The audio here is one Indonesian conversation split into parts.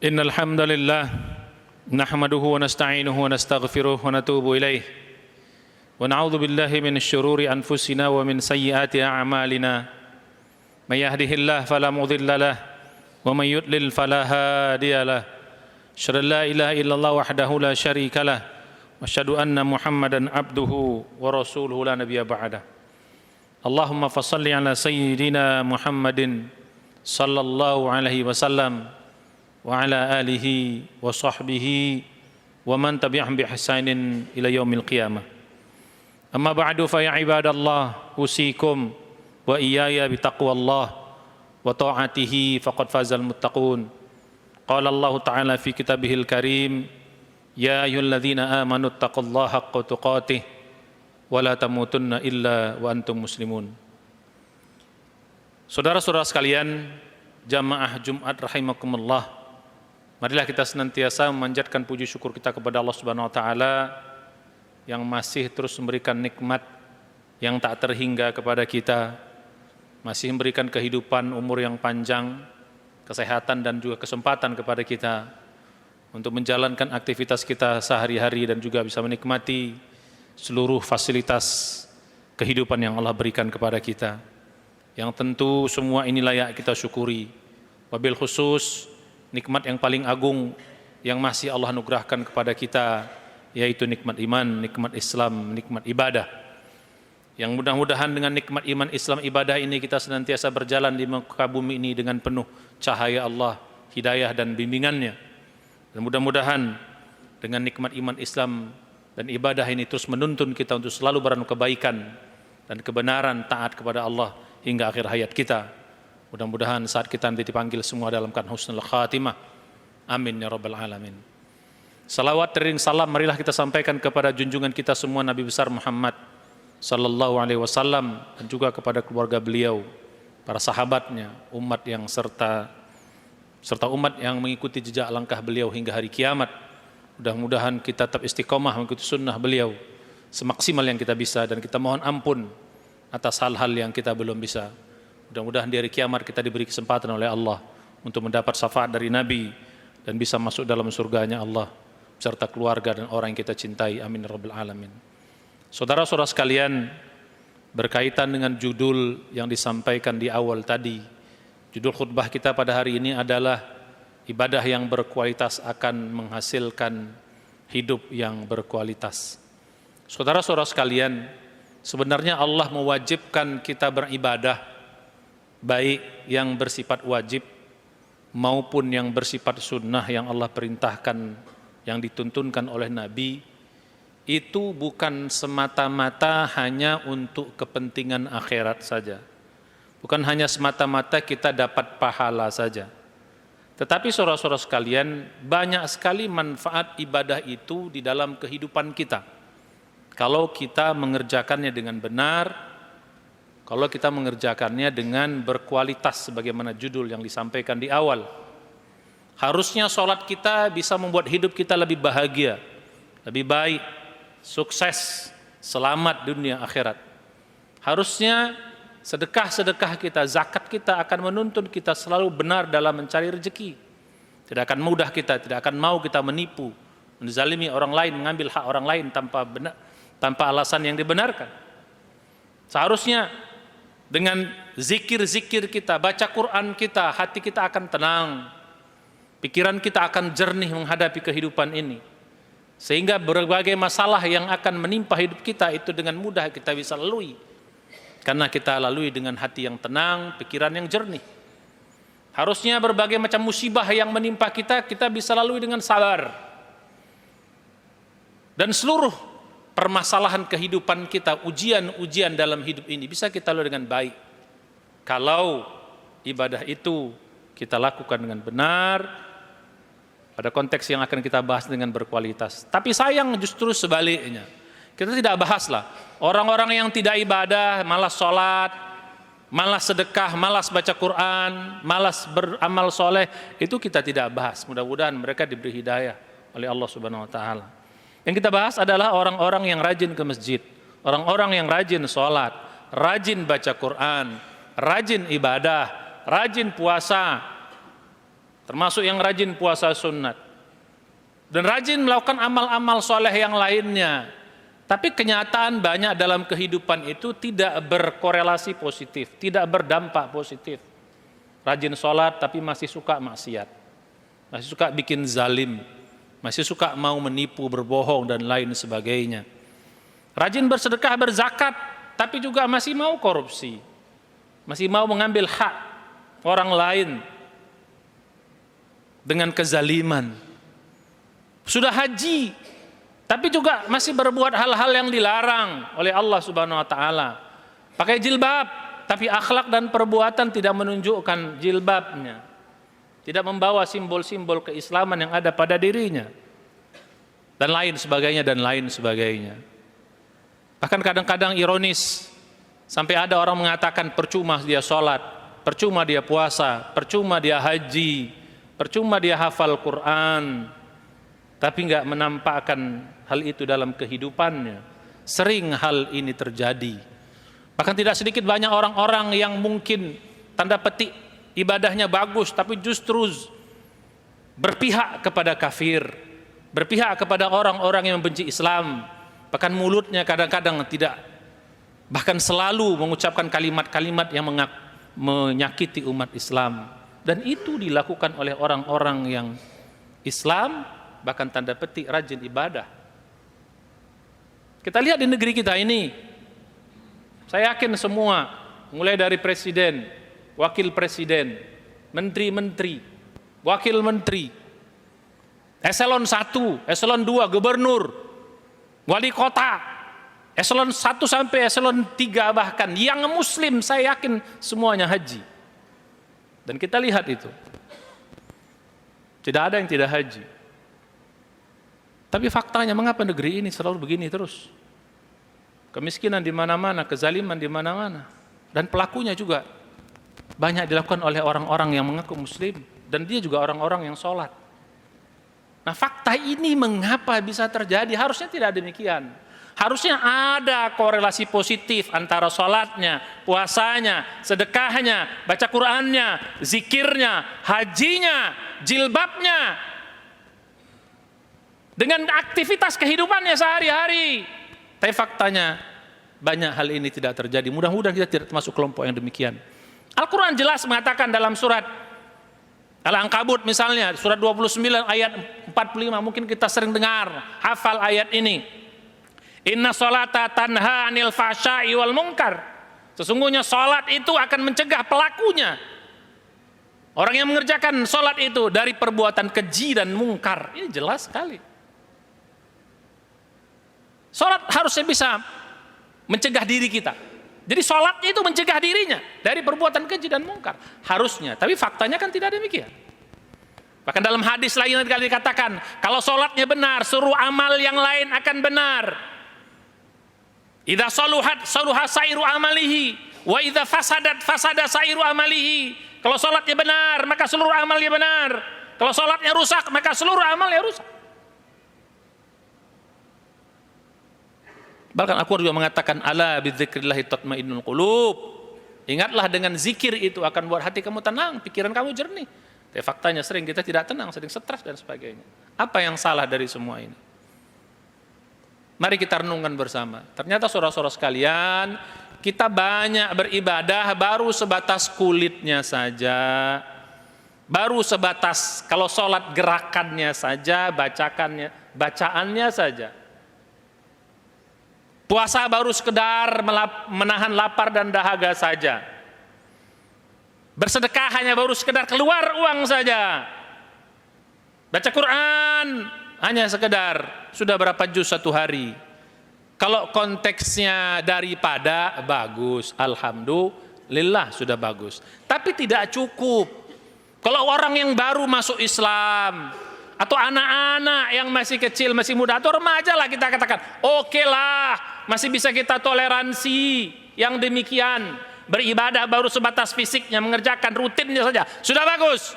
إن الحمد لله نحمده ونستعينه ونستغفره ونتوب إليه ونعوذ بالله من شرور أنفسنا ومن سيئات أعمالنا من يهده الله فلا مضل له ومن يضلل فلا هادي له أشهد أن لا إله إلا الله وحده لا شريك له وأشهد أن محمدا عبده ورسوله لا نبي بعده اللهم فصل على سيدنا محمد صلى الله عليه وسلم وعلى آله وصحبه ومن تبعهم بإحسان إلى يوم القيامة أما بعد فيا عباد الله أوصيكم وإياي بتقوى الله وطاعته فقد فاز المتقون قال الله تعالى في كتابه الكريم يا أيها الذين آمنوا اتقوا الله حق تقاته ولا تموتن إلا وأنتم مسلمون. Saudara-saudara sekalian, jamaah Jumat rahimakumullah, marilah kita senantiasa memanjatkan puji syukur kita kepada Allah Subhanahu wa taala yang masih terus memberikan nikmat yang tak terhingga kepada kita, masih memberikan kehidupan, umur yang panjang, kesehatan dan juga kesempatan kepada kita untuk menjalankan aktivitas kita sehari-hari dan juga bisa menikmati seluruh fasilitas kehidupan yang Allah berikan kepada kita. Yang tentu semua ini layak kita syukuri. Wabil khusus nikmat yang paling agung yang masih Allah anugerahkan kepada kita, yaitu nikmat iman, nikmat Islam, nikmat ibadah. Yang mudah-mudahan dengan nikmat iman, Islam, ibadah ini kita senantiasa berjalan di muka bumi ini dengan penuh cahaya Allah, hidayah dan bimbingannya. Dan mudah-mudahan dengan nikmat iman, Islam dan ibadah ini terus menuntun kita untuk selalu beramal kebaikan dan kebenaran, taat kepada Allah hingga akhir hayat kita. Mudah-mudahan saat kita nanti dipanggil semua dalam keadaan husnul khatimah. Amin ya rabbal alamin. Salawat tering salam marilah kita sampaikan kepada junjungan kita semua Nabi besar Muhammad sallallahu alaihi wasallam dan juga kepada keluarga beliau, para sahabatnya, umat yang serta umat yang mengikuti jejak langkah beliau hingga hari kiamat. Mudah-mudahan kita tetap istiqomah mengikuti sunnah beliau semaksimal yang kita bisa, dan kita mohon ampun atas hal-hal yang kita belum bisa. Mudah-mudahan di hari kiamat kita diberi kesempatan oleh Allah untuk mendapat syafaat dari Nabi dan bisa masuk dalam surganya Allah beserta keluarga dan orang yang kita cintai. Amin ya rabbal alamin. Saudara-saudara sekalian, berkaitan dengan judul yang disampaikan di awal tadi, judul khutbah kita pada hari ini adalah ibadah yang berkualitas akan menghasilkan hidup yang berkualitas. Saudara-saudara sekalian, sebenarnya Allah mewajibkan kita beribadah, baik yang bersifat wajib maupun yang bersifat sunnah yang Allah perintahkan, yang dituntunkan oleh Nabi, itu bukan semata-mata hanya untuk kepentingan akhirat saja. Bukan hanya semata-mata kita dapat pahala saja. Tetapi saudara-saudara sekalian, banyak sekali manfaat ibadah itu di dalam kehidupan kita. Kalau kita mengerjakannya dengan benar, kalau kita mengerjakannya dengan berkualitas sebagaimana judul yang disampaikan di awal. Harusnya sholat kita bisa membuat hidup kita lebih bahagia, lebih baik, sukses, selamat dunia akhirat. Harusnya sedekah-sedekah kita, zakat kita akan menuntun kita selalu benar dalam mencari rezeki. Tidak akan mudah kita, tidak akan mau kita menipu, menzalimi orang lain, mengambil hak orang lain tanpa alasan yang dibenarkan. Seharusnya dengan zikir-zikir kita, baca Quran kita, hati kita akan tenang, pikiran kita akan jernih menghadapi kehidupan ini, sehingga berbagai masalah yang akan menimpa hidup kita itu dengan mudah kita bisa lalui, karena kita lalui dengan hati yang tenang, pikiran yang jernih. Harusnya berbagai macam musibah yang menimpa kita, kita bisa lalui dengan sabar. Dan seluruh permasalahan kehidupan kita, ujian-ujian dalam hidup ini bisa kita lalui dengan baik kalau ibadah itu kita lakukan dengan benar pada konteks yang akan kita bahas dengan berkualitas. Tapi sayang justru sebaliknya, kita tidak bahaslah orang-orang yang tidak ibadah, malas sholat, malas sedekah, malas baca Quran, malas beramal soleh, itu kita tidak bahas. Mudah-mudahan mereka diberi hidayah oleh Allah Subhanahu wa taala. Yang kita bahas adalah orang-orang yang rajin ke masjid, orang-orang yang rajin sholat, rajin baca Quran, rajin ibadah, rajin puasa, termasuk yang rajin puasa sunat, dan rajin melakukan amal-amal soleh yang lainnya. Tapi kenyataan banyak dalam kehidupan itu tidak berkorelasi positif, tidak berdampak positif. Rajin sholat tapi masih suka maksiat, masih suka bikin zalim, masih suka mau menipu, berbohong, dan lain sebagainya. Rajin bersedekah, berzakat, tapi juga masih mau korupsi, masih mau mengambil hak orang lain dengan kezaliman. Sudah haji, tapi juga masih berbuat hal-hal yang dilarang oleh Allah Subhanahu wa taala. Pakai jilbab, tapi akhlak dan perbuatan tidak menunjukkan jilbabnya. Tidak membawa simbol-simbol keislaman yang ada pada dirinya. Dan lain sebagainya, dan lain sebagainya. Bahkan kadang-kadang ironis, sampai ada orang mengatakan percuma dia sholat, percuma dia puasa, percuma dia haji, percuma dia hafal Quran, tapi enggak menampakkan hal itu dalam kehidupannya. Sering hal ini terjadi. Bahkan tidak sedikit banyak orang-orang yang mungkin tanda petik ibadahnya bagus, tapi justru berpihak kepada kafir, berpihak kepada orang-orang yang membenci Islam. Bahkan mulutnya kadang-kadang tidak, bahkan selalu mengucapkan kalimat-kalimat yang menyakiti umat Islam. Dan itu dilakukan oleh orang-orang yang Islam, bahkan tanda petik rajin ibadah. Kita lihat di negeri kita ini, saya yakin semua, mulai dari presiden, wakil presiden, menteri-menteri, wakil menteri, eselon 1, eselon 2, gubernur, wali kota, eselon 1 sampai eselon 3 bahkan, yang muslim saya yakin semuanya haji. Dan kita lihat itu, tidak ada yang tidak haji. Tapi faktanya mengapa negeri ini selalu begini terus? Kemiskinan di mana-mana, kezaliman di mana-mana, dan pelakunya juga banyak dilakukan oleh orang-orang yang mengaku muslim, dan dia juga orang-orang yang sholat. Nah, fakta ini mengapa bisa terjadi? Harusnya tidak demikian. Harusnya ada korelasi positif antara sholatnya, puasanya, sedekahnya, baca Qur'annya, zikirnya, hajinya, jilbabnya, dengan aktivitas kehidupannya sehari-hari. Tapi faktanya banyak hal ini tidak terjadi. Mudah-mudahan kita tidak termasuk kelompok yang demikian. Al-Quran jelas mengatakan dalam surat Al-Ankabut misalnya, surat 29 ayat 45, mungkin kita sering dengar, hafal ayat ini. Inna sholata tanha anil fahsya'i wal munkar. Sesungguhnya sholat itu akan mencegah pelakunya, orang yang mengerjakan sholat itu, dari perbuatan keji dan mungkar. Ini jelas sekali. Sholat harusnya bisa mencegah diri kita. Jadi sholatnya itu mencegah dirinya dari perbuatan keji dan mungkar. Harusnya, tapi faktanya kan tidak demikian. Bahkan dalam hadis lain dikatakan, kalau sholatnya benar, seluruh amal yang lain akan benar. Idza saluhat saluha sairu amalihi, wa idza fasadat fasada sairu amalihi. Kalau sholatnya benar, maka seluruh amalnya benar. Kalau sholatnya rusak, maka seluruh amalnya rusak. Bahkan Al-Quran juga mengatakan, ala bidzikrillahi tatmainnul qulub. Ingatlah, dengan zikir itu akan buat hati kamu tenang, pikiran kamu jernih. Tapi faktanya sering kita tidak tenang, sering stres dan sebagainya. Apa yang salah dari semua ini? Mari kita renungkan bersama. Ternyata saudara-saudara sekalian, kita banyak beribadah baru sebatas kulitnya saja. Baru sebatas kalau sholat gerakannya saja, bacaannya saja. Puasa baru sekedar menahan lapar dan dahaga saja. Bersedekah hanya baru sekedar keluar uang saja. Baca Quran hanya sekedar sudah berapa juz satu hari. Kalau konteksnya daripada, bagus, alhamdulillah sudah bagus. Tapi tidak cukup. Kalau orang yang baru masuk Islam, atau anak-anak yang masih kecil, masih muda, atau remaja lah kita katakan, oke lah, masih bisa kita toleransi yang demikian. Beribadah baru sebatas fisiknya, mengerjakan rutinnya saja, sudah bagus.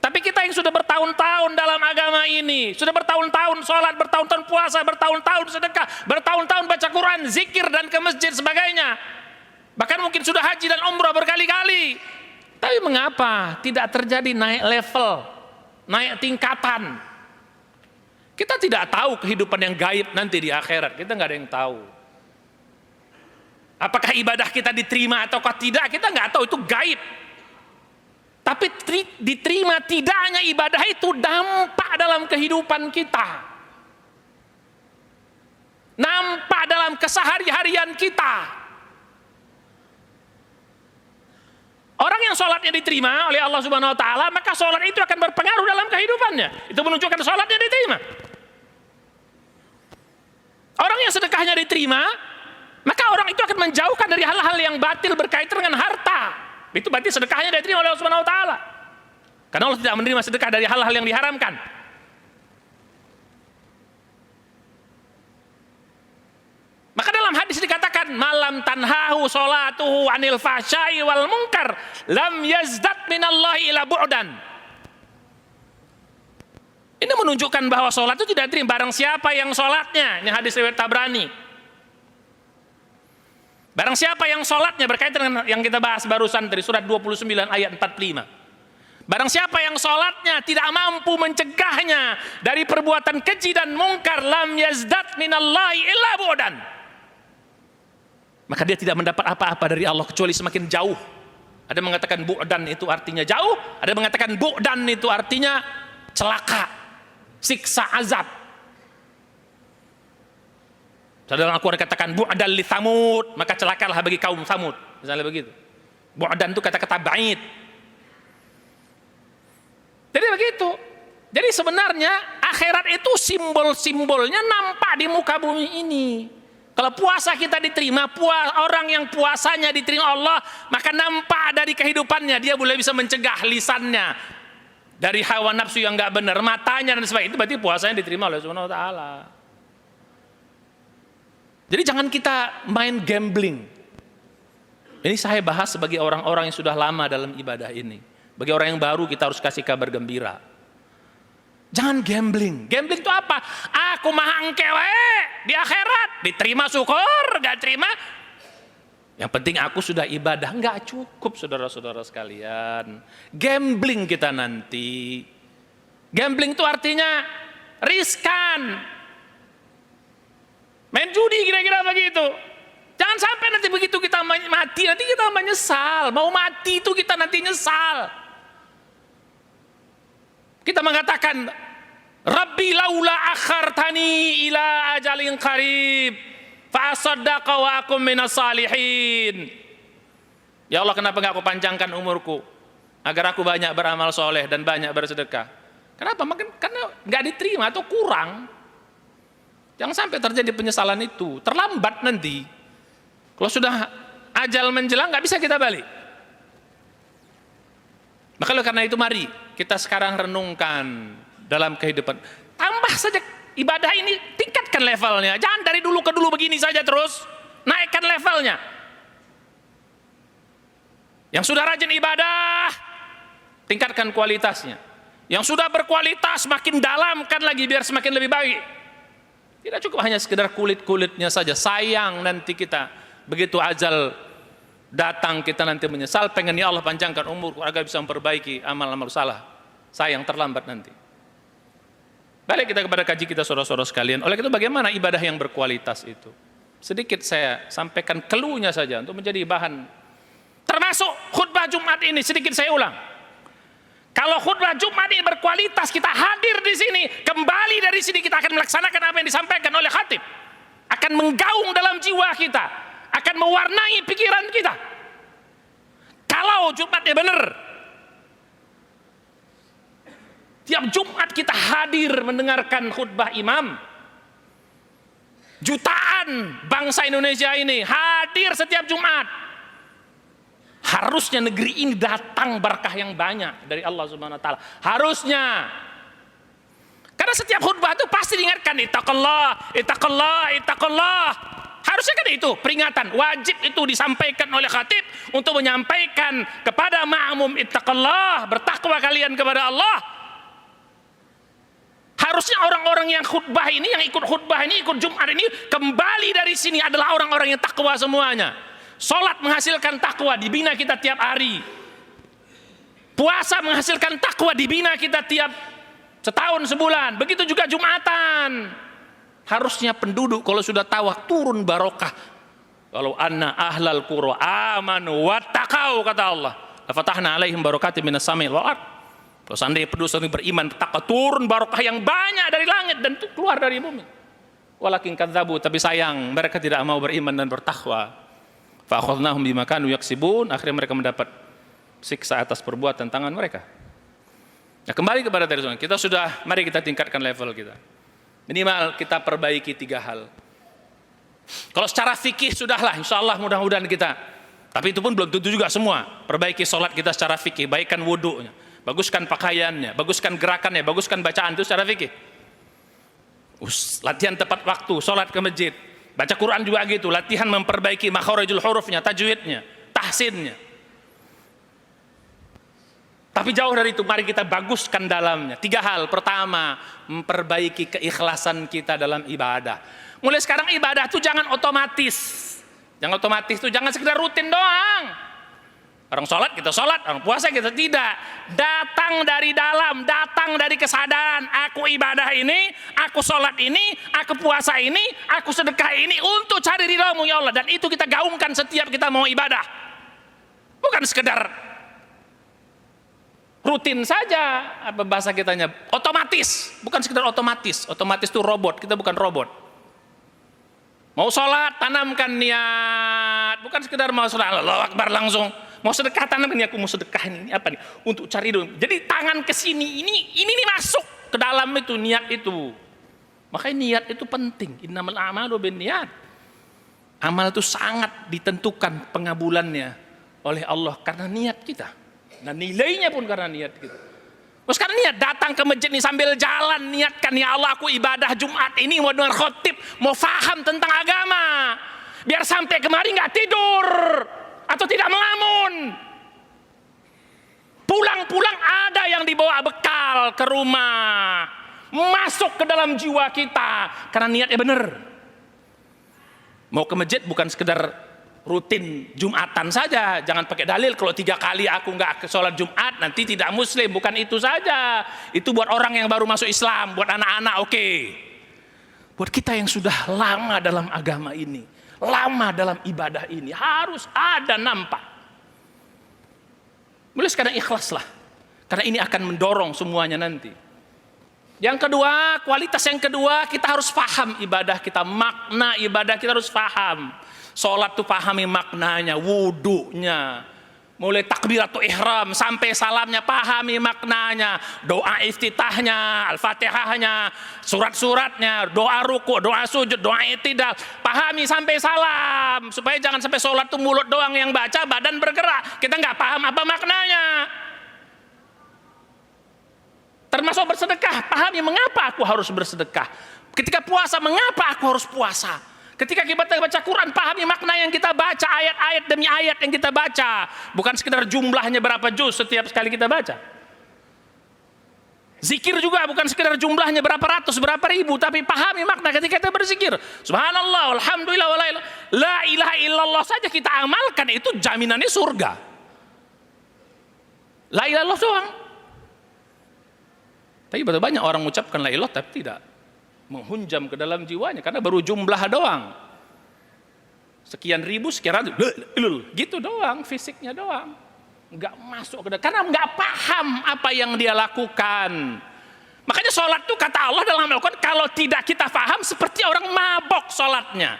Tapi kita yang sudah bertahun-tahun dalam agama ini, sudah bertahun-tahun sholat, bertahun-tahun puasa, bertahun-tahun sedekah, bertahun-tahun baca Quran, zikir dan ke masjid sebagainya, bahkan mungkin sudah haji dan umrah berkali-kali, tapi mengapa tidak terjadi naik level naik tingkatan. Kita tidak tahu kehidupan yang gaib nanti di akhirat, kita nggak ada yang tahu. Apakah ibadah kita diterima ataukah tidak, kita nggak tahu, itu gaib. Tapi diterima tidaknya ibadah itu dampak dalam kehidupan kita, nampak dalam kesehari-harian kita. Orang yang sholatnya diterima oleh Allah Subhanahu Wa Taala, maka sholat itu akan berpengaruh dalam kehidupannya. Itu menunjukkan sholatnya diterima. Orang yang sedekahnya diterima, maka orang itu akan menjauhkan dari hal-hal yang batil berkaitan dengan harta. Itu berarti sedekahnya diterima oleh Allah Subhanahu Wa Taala. Karena Allah tidak menerima sedekah dari hal-hal yang diharamkan. Maka dalam hadis dikatakan, malam tanhahu sholatuhu anil fahsyai wal munkar lam yazdad minallahi ila bu'dan. Ini menunjukkan bahwa sholat itu tidak diterima barang siapa yang sholatnya. Ini hadis riwayat Tabrani. Barang siapa yang sholatnya berkaitan dengan yang kita bahas barusan dari surat 29 ayat 45. Barang siapa yang sholatnya tidak mampu mencegahnya dari perbuatan keji dan mungkar, lam yazdad minallahi illa bu'dan. Maka dia tidak mendapat apa-apa dari Allah kecuali semakin jauh. Ada yang mengatakan bu'dan itu artinya jauh, ada yang mengatakan bu'dan itu artinya celaka, siksa azab. Dalam Al-Quran dikatakan bu'dan li Thamud, maka celakalah bagi kaum Thamud, misalnya begitu. Bu'dan itu kata-kata ba'id. Jadi begitu. Jadi sebenarnya akhirat itu simbol-simbolnya nampak di muka bumi ini. Kalau puasa kita diterima, orang yang puasanya diterima Allah, maka nampak dari kehidupannya, dia boleh bisa mencegah lisannya dari hawa nafsu yang nggak benar, matanya dan sebagainya. Itu berarti puasanya diterima oleh Subhanahu Wa Taala. Jadi jangan kita main gambling. Ini saya bahas sebagai orang-orang yang sudah lama dalam ibadah ini. Bagi orang yang baru kita harus kasih kabar gembira. Jangan gambling. Gambling itu apa? Aku mah angkewe di akhirat, diterima syukur, gak terima. Yang penting aku sudah ibadah, nggak cukup saudara-saudara sekalian. Gambling kita nanti. Gambling itu artinya riskan. Main judi kira-kira begitu. Jangan sampai nanti begitu kita mati, nanti kita menyesal. Mau mati itu kita nanti nyesal. Kita mengatakan, Rabbi laula akhartani ila ajalin qarib fa asaddaqa wa akum minas salihin. Ya Allah, kenapa enggak aku panjangkan umurku agar aku banyak beramal soleh dan banyak bersedekah? Kenapa? Karena enggak diterima atau kurang. Jangan sampai terjadi penyesalan itu. Terlambat nanti. Kalau sudah ajal menjelang enggak bisa kita balik. Maka karena itu mari kita sekarang renungkan dalam kehidupan. Tambah saja ibadah ini, tingkatkan levelnya. Jangan dari dulu ke dulu begini saja terus. Naikkan levelnya. Yang sudah rajin ibadah, tingkatkan kualitasnya. Yang sudah berkualitas, makin dalamkan lagi biar semakin lebih baik. Tidak cukup hanya sekedar kulit-kulitnya saja. Sayang nanti kita begitu ajal datang kita nanti menyesal, pengen ya Allah panjangkan umur agar bisa memperbaiki amal-amal salah. Sayang terlambat nanti. Balik kita kepada kaji kita saudara-saudara sekalian. Oleh itu bagaimana ibadah yang berkualitas itu? Sedikit saya sampaikan clue-nya saja untuk menjadi bahan. Termasuk khutbah Jumat ini, sedikit saya ulang. Kalau khutbah Jumat ini berkualitas, kita hadir di sini, kembali dari sini kita akan melaksanakan apa yang disampaikan oleh khatib. Akan menggaung dalam jiwa kita, akan mewarnai pikiran kita. Kalau Jumatnya benar, tiap Jumat kita hadir mendengarkan khutbah imam. Jutaan bangsa Indonesia ini hadir setiap Jumat. Harusnya negeri ini datang berkah yang banyak dari Allah Subhanahu Wa Taala. Harusnya. Karena setiap khutbah itu pasti diingatkan ittaqullah, ittaqullah, ittaqullah. Harusnya kan itu peringatan, wajib itu disampaikan oleh khatib untuk menyampaikan kepada ma'mum ittaqullah, bertakwa kalian kepada Allah. Harusnya orang-orang yang khutbah ini, yang ikut khutbah ini, ikut Jumat ini, kembali dari sini adalah orang-orang yang takwa semuanya. Salat menghasilkan takwa, dibina kita tiap hari. Puasa menghasilkan takwa, dibina kita tiap setahun, sebulan. Begitu juga Jumatan. Harusnya penduduk kalau sudah tahu turun barokah. Kalau anna ahlal qura amanu wattaqau, kata Allah, lafatahna alaihim barakatim minas samai wal ard. Kalau seandainya penduduk beriman, takwa turun barokah yang banyak dari langit dan itu keluar dari bumi. Walakin kadzabu, tapi sayang mereka tidak mau beriman dan bertakwa. Fa akhadnahum bima kanu yaksibun, akhirnya mereka mendapat siksa atas perbuatan tangan mereka. Nah, kembali kepada tadi, mari kita tingkatkan level kita. Minimal kita perbaiki 3 hal. Kalau secara fikih sudahlah, insya Allah mudah-mudahan kita. Tapi itu pun belum tentu juga semua. Perbaiki sholat kita secara fikih, baikkan wudunya, baguskan pakaiannya, baguskan gerakannya, baguskan bacaan itu secara fikih. Latihan tepat waktu, sholat ke masjid, baca Quran juga gitu, latihan memperbaiki makharijul hurufnya, tajwidnya, tahsinnya. Tapi jauh dari itu, mari kita baguskan dalamnya. 3 hal. Pertama, memperbaiki keikhlasan kita dalam ibadah. Mulai sekarang ibadah itu jangan otomatis. Jangan otomatis itu, jangan sekedar rutin doang. Orang sholat kita sholat, orang puasa kita tidak. Datang dari dalam, datang dari kesadaran. Aku ibadah ini, aku sholat ini, aku puasa ini, aku sedekah ini untuk cari ridhamu ya Allah. Dan itu kita gaungkan setiap kita mau ibadah. Bukan sekedar rutin saja, apa bahasa kitanya, otomatis. Bukan sekedar otomatis. Otomatis itu robot, kita bukan robot. Mau sholat, tanamkan niat. Bukan sekedar mau sholat, Allahu Akbar langsung. Mau sedekah, tanamkan niat, aku mau sedekah ini apa nih? Untuk cari dulu. Jadi tangan ke sini, ini masuk ke dalam itu, niat itu. Makanya niat itu penting. Innamal a'malu binniyat. Amal itu sangat ditentukan pengabulannya oleh Allah karena niat kita. Nah, nilainya pun karena niat kita. Terus karena niat, datang ke masjid ini sambil jalan, niatkan, ya Allah aku ibadah Jumat ini mau dengar khotib, mau faham tentang agama. Biar sampai kemari nggak tidur atau tidak melamun. Pulang-pulang ada yang dibawa bekal ke rumah, masuk ke dalam jiwa kita karena niatnya benar. Mau ke masjid bukan sekedar rutin Jumatan saja, jangan pakai dalil kalau 3 kali aku nggak ke sholat Jumat nanti tidak muslim. Bukan itu saja, itu buat orang yang baru masuk Islam, buat anak-anak oke. Buat kita yang sudah lama dalam agama ini, lama dalam ibadah ini, harus ada nampak. Mulai sekarang ikhlaslah, karena ini akan mendorong semuanya nanti. Yang kedua, kualitas yang kedua, kita harus paham ibadah kita, makna ibadah kita harus paham. Sholat tuh pahami maknanya, wudunya, mulai takbiratul ihram sampai salamnya pahami maknanya, doa iftitahnya, al-fatihahnya, surat-suratnya, doa ruku, doa sujud, doa i'tidal, pahami sampai salam, supaya jangan sampai sholat tuh mulut doang yang baca, badan bergerak, kita nggak paham apa maknanya. Termasuk bersedekah, pahami mengapa aku harus bersedekah. Ketika puasa, mengapa aku harus puasa. Ketika kita baca Quran, pahami makna yang kita baca, ayat-ayat demi ayat yang kita baca. Bukan sekedar jumlahnya berapa juz setiap sekali kita baca. Zikir juga bukan sekedar jumlahnya berapa ratus, berapa ribu, tapi pahami makna ketika kita berzikir. Subhanallah, alhamdulillah, la ilaha illallah saja kita amalkan, itu jaminannya surga. La ilaha illallah doang. Tapi banyak orang mengucapkan la ilaha tapi tidak menghunjam ke dalam jiwanya karena baru jumlah doang. Sekian ribu, sekian ratus, gitu doang, fisiknya doang. Enggak masuk ke dalam, karena enggak paham apa yang dia lakukan. Makanya sholat itu kata Allah dalam Al-Quran, kalau tidak kita paham seperti orang mabok sholatnya.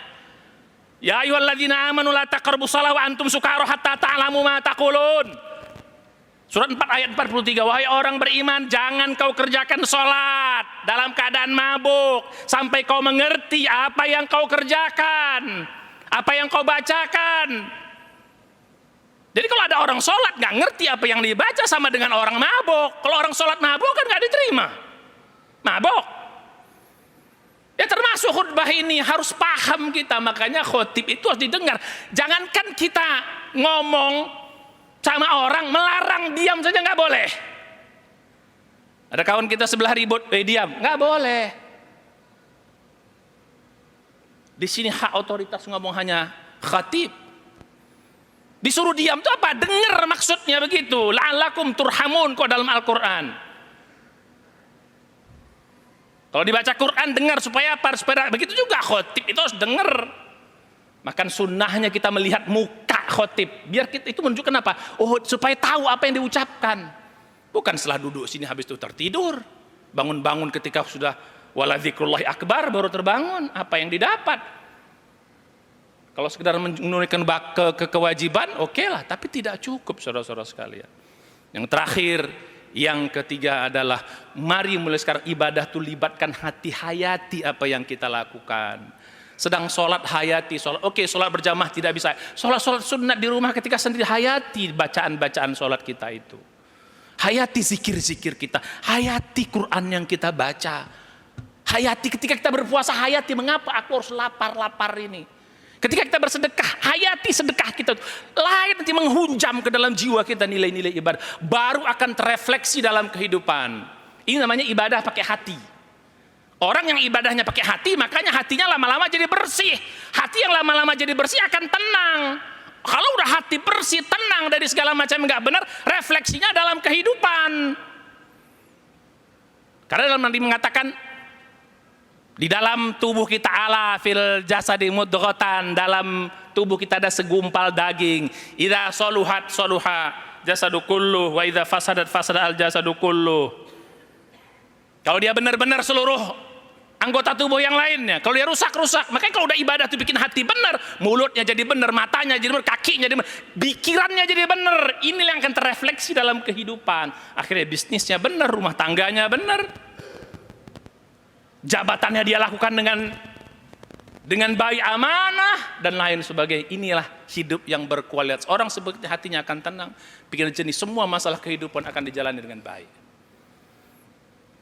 Ya ayyuhalladzina amanu la taqrabus shalah wa antum sukara hatta ta'lamu ma taqulun. Surat 4 ayat 43, wahai orang beriman, jangan kau kerjakan sholat dalam keadaan mabuk sampai kau mengerti apa yang kau kerjakan, apa yang kau bacakan. Jadi kalau ada orang sholat nggak ngerti apa yang dibaca, sama dengan orang mabuk. Kalau orang sholat mabuk kan nggak diterima, mabuk. Ya termasuk khutbah ini harus paham kita, makanya khotib itu harus didengar. Jangankan kita ngomong sama orang, melarang diam saja nggak boleh. Ada kawan kita sebelah ribut, diam, nggak boleh. Di sini hak otoritas ngomong hanya khatib. Disuruh diam itu apa? Dengar maksudnya begitu. La'allakum turhamun kok dalam Al-Quran. Kalau dibaca Quran dengar supaya apa? Supaya begitu juga khotib itu harus dengar. Makan sunnahnya kita melihat muka khotib, biar kita itu menunjukkan apa? Oh, supaya tahu apa yang diucapkan. Bukan setelah duduk sini habis itu tertidur, bangun-bangun ketika sudah wala dzikrullahi akbar baru terbangun. Apa yang didapat? Kalau sekedar menunaikan kewajiban, oke lah, tapi tidak cukup, saudara-saudara sekalian. Yang terakhir, yang ketiga adalah mari mulai sekarang ibadah itu libatkan hati, hayati apa yang kita lakukan. Sedang sholat hayati, sholat oke, sholat berjamaah tidak bisa, sholat sunat di rumah ketika sendiri, hayati bacaan-bacaan sholat kita itu, hayati zikir-zikir kita, hayati Quran yang kita baca, hayati ketika kita berpuasa, hayati mengapa aku harus lapar ini. Ketika kita bersedekah, hayati sedekah kita. Lain nanti menghunjam ke dalam jiwa kita nilai-nilai ibadah. Baru akan terefleksi dalam kehidupan. Ini namanya ibadah pakai hati. Orang yang ibadahnya pakai hati, makanya hatinya lama-lama jadi bersih. Hati yang lama-lama jadi bersih akan tenang. Kalau udah hati bersih, tenang dari segala macam yang nggak benar, refleksinya dalam kehidupan. Karena dalam Nabi mengatakan, di dalam tubuh kita ala fil jasadi mudghatan, dalam tubuh kita ada segumpal daging. Idza soluhat soluha jasadu kulluh wa idza fasadat fasada al jasadu kulluh. Kalau dia benar-benar seluruh anggota tubuh yang lainnya, kalau dia rusak-rusak. Makanya kalau udah ibadah itu bikin hati benar, mulutnya jadi benar, matanya jadi benar, kakinya jadi benar, pikirannya jadi benar. Inilah yang akan terefleksi dalam kehidupan. Akhirnya bisnisnya benar, rumah tangganya benar. Jabatannya dia lakukan dengan baik, amanah dan lain sebagainya. Inilah hidup yang berkualitas. Orang seperti hatinya akan tenang, pikiran jernih, semua masalah kehidupan akan dijalani dengan baik.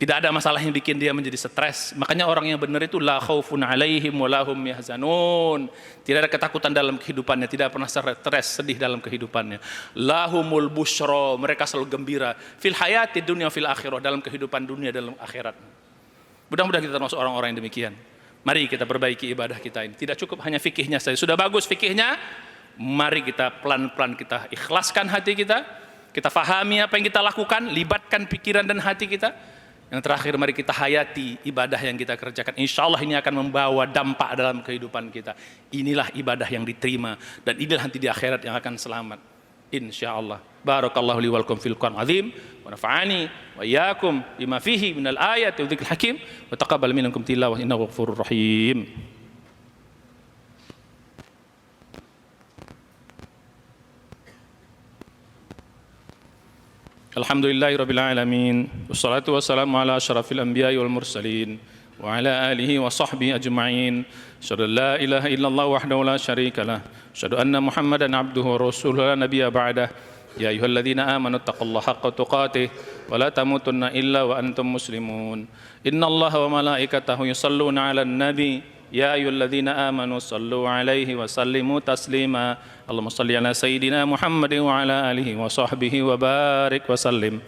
Tidak ada masalah yang bikin dia menjadi stres. Makanya orang yang benar itu la khaufun alaihim wa lahum yahzanun. Tidak ada ketakutan dalam kehidupannya, tidak pernah stres, sedih dalam kehidupannya. Lahumul busyra, mereka selalu gembira fil hayati dunya fil akhirah, dalam kehidupan dunia dalam akhirat. Mudah-mudahan kita termasuk orang-orang yang demikian. Mari kita perbaiki ibadah kita ini. Tidak cukup hanya fikihnya saja. Sudah bagus fikihnya, mari kita pelan-pelan kita ikhlaskan hati kita. Kita fahami apa yang kita lakukan, libatkan pikiran dan hati kita. Yang terakhir, mari kita hayati ibadah yang kita kerjakan. Insya Allah ini akan membawa dampak dalam kehidupan kita. Inilah ibadah yang diterima. Dan inilah nanti di akhirat yang akan selamat. Insya Allah. Barakallahu li walakum fil Qur'an azim. Wa nafa'ani wa iyyakum bima fihi minal ayati wa dzikril hakim. Wa taqabbal minkum tilawah innahu ghafurur rahim. Alhamdulillahirabbil alamin. Wassalatu wassalamu ala asyrafil anbiya'i wal mursalin wa ala alihi wa sahbihi ajma'in. Asyhadu an la ilaha illallah wahdahu la syarika lah. Asyhadu anna Muhammadan abduhu wa rasuluhu la nabiyya ba'dah. Ya ayyuhalladzina amanu taqullaha haqqa tuqatih wa la tamutunna illa wa antum muslimun. Innallaha wa malaikatahu yusalluna 'alan nabi. Ya ayyuhalladzina amanu sallu 'alaihi wa sallimu taslima. Allahumma shalli ala sayyidina Muhammadin wa ala alihi wa sahbihi wa barik wa sallim.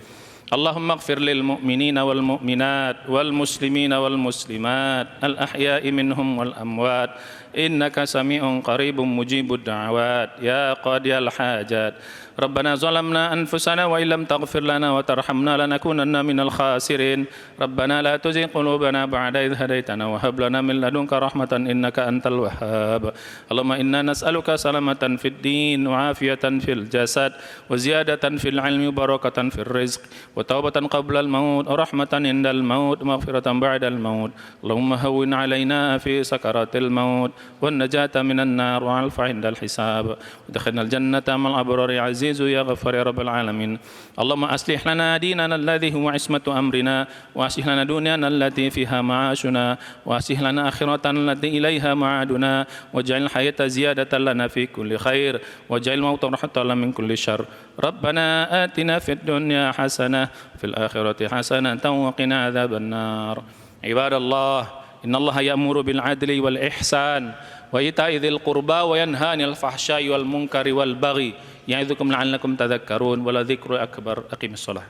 Allahumma ighfir lil mu'minina wal mu'minat wal muslimina wal muslimat al ahya'i minhum wal amwat innaka sami'un qaribun mujibud da'awat ya qadiyal hajat. Rabbana zalamna anfusana wa illam taghfir lana wa tarhamna lanakunanna minal khasirin. Rabbana la tuzigh qulubana ba'da idh hadaitana wa hab lana min ladunka rahmatan innaka antal wahhab. Allahumma inna nas'aluka salamatan fid din wa afiyatan fil jasad wa ziyadatan fil ilmi wa barakatan fil rizq wa taubatan qabla al maut wa rahmatan indal maut wa maghfiratan ba'da al maut. Allahumma hawwin 'alaina fi sakaratil maut wan najata minan nar wa 'alfa indal hisab. Udkhilna al jannata ma'al abrari aziz يا غفار يا رب العالمين. اللهم أصلح لنا ديننا الذي هو عصمة أمرنا وأصلح لنا دنيانا التي فيها معاشنا وأصلح لنا آخرتنا التي إليها معادنا واجعل الحياة زيادة لنا في كل خير واجعل الموت راحة لنا من كل شر. ربنا آتنا في الدنيا حسنة في الآخرة حسنة وقنا عذاب النار. عباد الله إن الله يأمر بالعدل والإحسان وإيتاء ذي القربى وينهى عن الفحشاء والمنكر والبغي يعظكم لعلكم تذكرون ولذكر أكبر. أقم الصلاة.